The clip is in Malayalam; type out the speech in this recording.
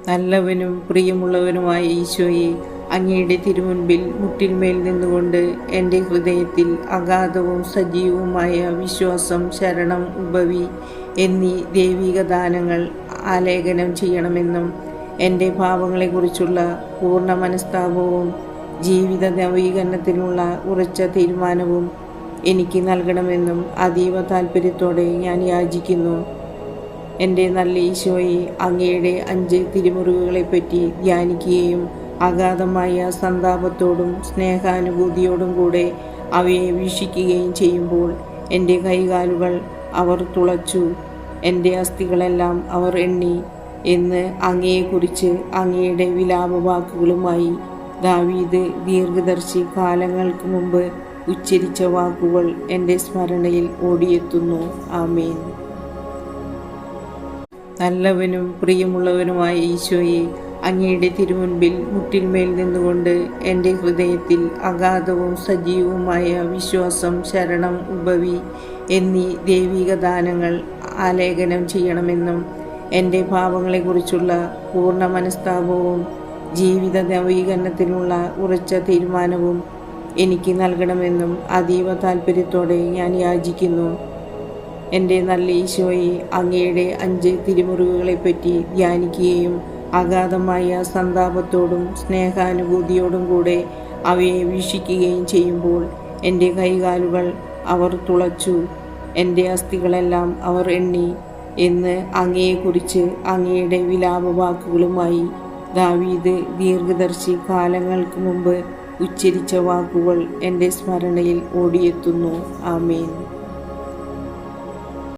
നല്ലവനും പ്രിയമുള്ളവനുമായ ഈശോയെ, അങ്ങയുടെ തിരുമുൻപിൽ മുട്ടിന്മേൽ നിന്നുകൊണ്ട് എൻ്റെ ഹൃദയത്തിൽ അഗാധവും സജീവവുമായ വിശ്വാസം, ശരണം, ഉപവി എന്നീ ദൈവിക ദാനങ്ങൾ ആലേഖനം ചെയ്യണമെന്നും എൻ്റെ പാപങ്ങളെക്കുറിച്ചുള്ള പൂർണ്ണ മനസ്താപവും ജീവിത നവീകരണത്തിനുള്ള ഉറച്ച തീരുമാനവും എനിക്ക് നൽകണമെന്നും അതീവ താൽപ്പര്യത്തോടെ ഞാൻ യാചിക്കുന്നു. എൻ്റെ നല്ല ഈശോയെ, അങ്ങയുടെ 5 തിരുമുറിവുകളെപ്പറ്റി ധ്യാനിക്കുകയും അഗാധമായ സന്താപത്തോടും സ്നേഹാനുഭൂതിയോടും കൂടെ അവയെ വീക്ഷിക്കുകയും ചെയ്യുമ്പോൾ എൻ്റെ കൈകാലുകൾ അവർ തുളച്ചു, എൻ്റെ അസ്ഥികളെല്ലാം അവർ എണ്ണി എന്ന് അങ്ങയെക്കുറിച്ച് അങ്ങയുടെ വിലാപവാക്കുകളുമായി ദാവീദ് ദീർഘദർശി കാലങ്ങൾക്ക് മുമ്പ് ഉച്ചരിച്ച വാക്കുകൾ എൻ്റെ സ്മരണയിൽ ഓടിയെത്തുന്നു. ആമേൻ. നല്ലവനും പ്രിയമുള്ളവനുമായ ഈശോയെ, അങ്ങയുടെ തിരുമുൻപിൽ മുട്ടിന്മേൽ നിന്നുകൊണ്ട് എൻ്റെ ഹൃദയത്തിൽ അഗാധവും സജീവവുമായ വിശ്വാസം, ശരണം, ഉപവി എന്നീ ദൈവിക ദാനങ്ങൾ ആലേഖനം ചെയ്യണമെന്നും എൻ്റെ പാപങ്ങളെക്കുറിച്ചുള്ള പൂർണ്ണ മനസ്താപവും ജീവിത നവീകരണത്തിനുള്ള ഉറച്ച തീരുമാനവും എനിക്ക് നൽകണമെന്നും അതീവ താൽപ്പര്യത്തോടെ ഞാൻ യാചിക്കുന്നു. എൻ്റെ നല്ല ഈശോയെ, അങ്ങയുടെ 5 തിരുമുറിവുകളെപ്പറ്റി ധ്യാനിക്കുകയും അഗാധമായ സന്താപത്തോടും സ്നേഹാനുഭൂതിയോടും കൂടെ അവയെ വീക്ഷിക്കുകയും ചെയ്യുമ്പോൾ എൻ്റെ കൈകാലുകൾ അവർ തുളച്ചു, എൻ്റെ അസ്ഥികളെല്ലാം അവർ എണ്ണി എന്ന് അങ്ങയെക്കുറിച്ച് അങ്ങയുടെ വിലാപവാക്കുകളുമായി ദാവീദ് ദീർഘദർശി കാലങ്ങൾക്ക് മുമ്പ് ഉച്ചരിച്ച വാക്കുകൾ എൻ്റെ സ്മരണയിൽ ഓടിയെത്തുന്നു. ആമേൻ.